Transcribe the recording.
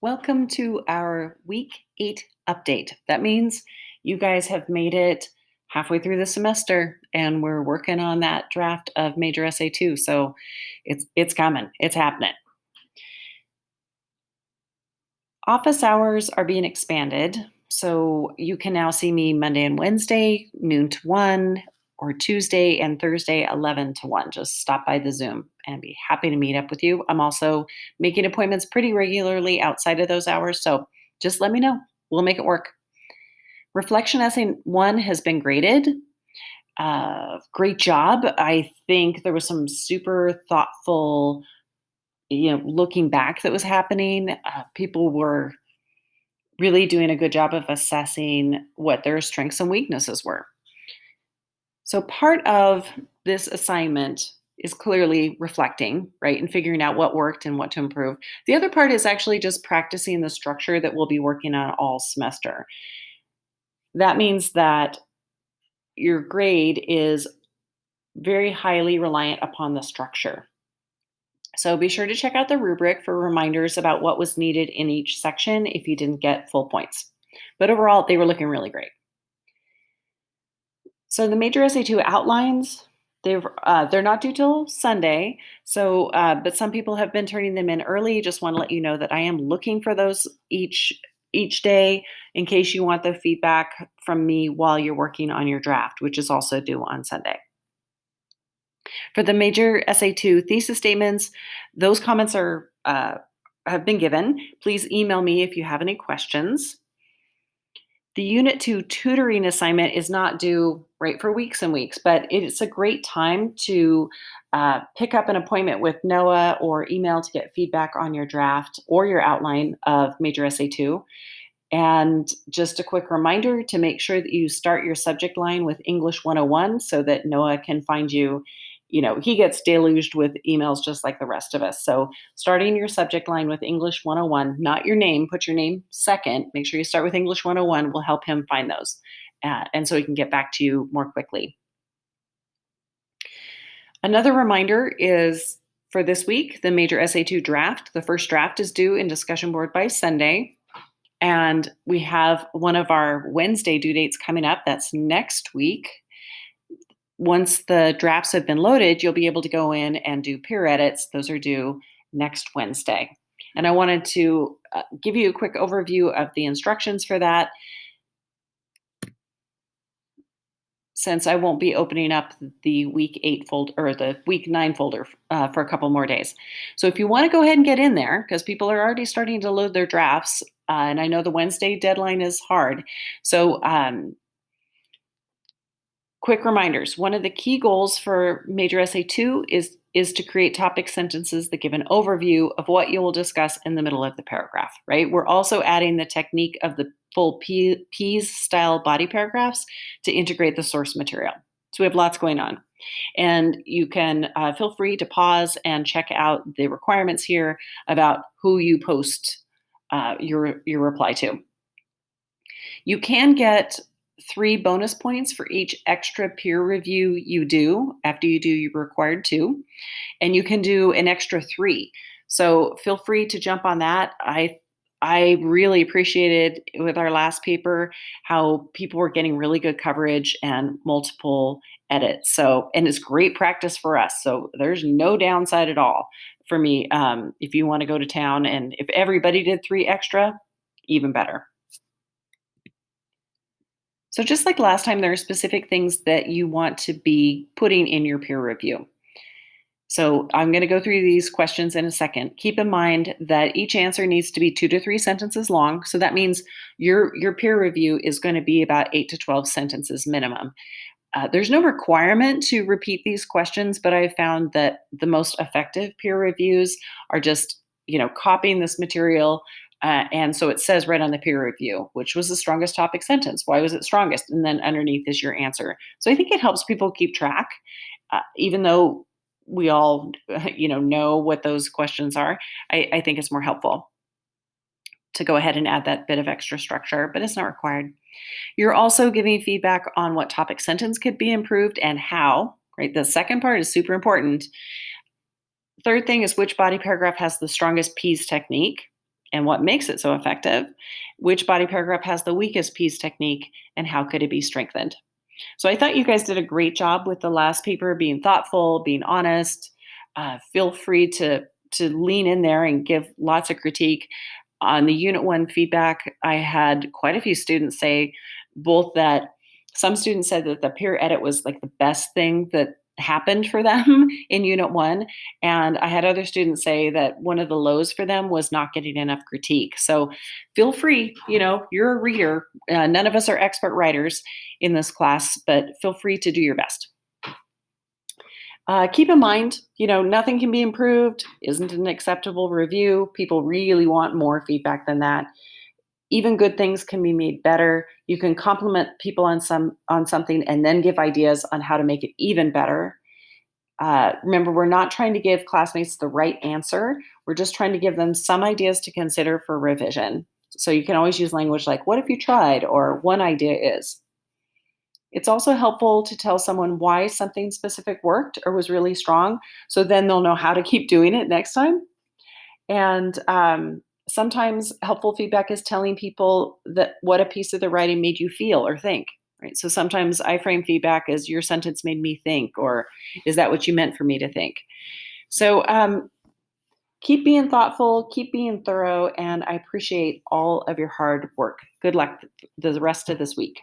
Welcome to our week 8 update. That means you guys have made it halfway through the semester and we're working on that draft of major SA2. So it's coming. It's happening. Office hours are being expanded. So you can now see me Monday and Wednesday, noon to 1, or Tuesday and Thursday, 11 to 1. Just stop by the Zoom and be happy to meet up with you. I'm also making appointments pretty regularly outside of those hours. So just let me know. We'll make it work. Reflection Essay 1 has been graded. Great job. I think there was some super thoughtful, looking back that was happening. People were really doing a good job of assessing what their strengths and weaknesses were. So part of this assignment is clearly reflecting, right, and figuring out what worked and what to improve. The other part is actually just practicing the structure that we'll be working on all semester. That means that your grade is very highly reliant upon the structure. So be sure to check out the rubric for reminders about what was needed in each section if you didn't get full points. But overall, they were looking really great. So the major SA2 outlines, they're not due till Sunday. So, but some people have been turning them in early. Just want to let you know that I am looking for those each day in case you want the feedback from me while you're working on your draft, which is also due on Sunday. For the major SA2 thesis statements, those comments are have been given. Please email me if you have any questions. The Unit 2 tutoring assignment is not due right for weeks and weeks, but it's a great time to pick up an appointment with Noah or email to get feedback on your draft or your outline of major SA2. And just a quick reminder to make sure that you start your subject line with English 101 so that Noah can find you. He gets deluged with emails just like the rest of us. So starting your subject line with English 101, not your name, put your name second. Make sure you start with English 101 will help him find those. And so he can get back to you more quickly. Another reminder is for this week, the major SA2 draft. The first draft is due in discussion board by Sunday. And we have one of our Wednesday due dates coming up. That's next week. Once the drafts have been loaded, you'll be able to go in and do peer edits. Those are due next Wednesday. And I wanted to give you a quick overview of the instructions for that, since I won't be opening up the week 8 folder or the week 9 folder for a couple more days. So if you want to go ahead and get in there, because people are already starting to load their drafts, and I know the Wednesday deadline is hard. So quick reminders. One of the key goals for major SA2 is to create topic sentences that give an overview of what you will discuss in the middle of the paragraph, right? We're also adding the technique of the full P's style body paragraphs to integrate the source material. So we have lots going on. And you can feel free to pause and check out the requirements here about who you post your reply to. You can get 3 bonus points for each extra peer review you do after you do your required 2, and you can do an extra 3. So feel free to jump on that. I really appreciated with our last paper how people were getting really good coverage and multiple edits. So, and it's great practice for us. So there's no downside at all for me. If you want to go to town, and if everybody did 3 extra, even better. So just like last time, there are specific things that you want to be putting in your peer review. So I'm going to go through these questions in a second. Keep in mind that each answer needs to be 2 to 3 sentences long. So that means your peer review is going to be about 8 to 12 sentences minimum. There's no requirement to repeat these questions, but I found that the most effective peer reviews are just, copying this material. And so it says right on the peer review, which was the strongest topic sentence? Why was it strongest? And then underneath is your answer. So I think it helps people keep track, even though we all, know what those questions are. I think it's more helpful to go ahead and add that bit of extra structure, but it's not required. You're also giving feedback on what topic sentence could be improved and how, right? The second part is super important. Third thing is which body paragraph has the strongest P's technique. and what makes it so effective, which body paragraph has the weakest piece technique, and how could it be strengthened. So I thought you guys did a great job with the last paper, being thoughtful, being honest. Feel free to lean in there and give lots of critique. On the Unit 1 feedback, I had quite a few students say both that some students said that the peer edit was like the best thing that happened for them in Unit 1. And I had other students say that one of the lows for them was not getting enough critique. So feel free, you're a reader. None of us are expert writers in this class, but feel free to do your best. Keep in mind, nothing can be improved, isn't an acceptable review. People really want more feedback than that. Even good things can be made better. You can compliment people on something and then give ideas on how to make it even better. Remember, we're not trying to give classmates the right answer. We're just trying to give them some ideas to consider for revision. So you can always use language like, what if you tried? Or one idea is. It's also helpful to tell someone why something specific worked or was really strong, so then they'll know how to keep doing it next time. And sometimes helpful feedback is telling people that what a piece of the writing made you feel or think. Right. So sometimes I frame feedback as your sentence made me think, or is that what you meant for me to think? So keep being thoughtful, keep being thorough, and I appreciate all of your hard work. Good luck the rest of this week.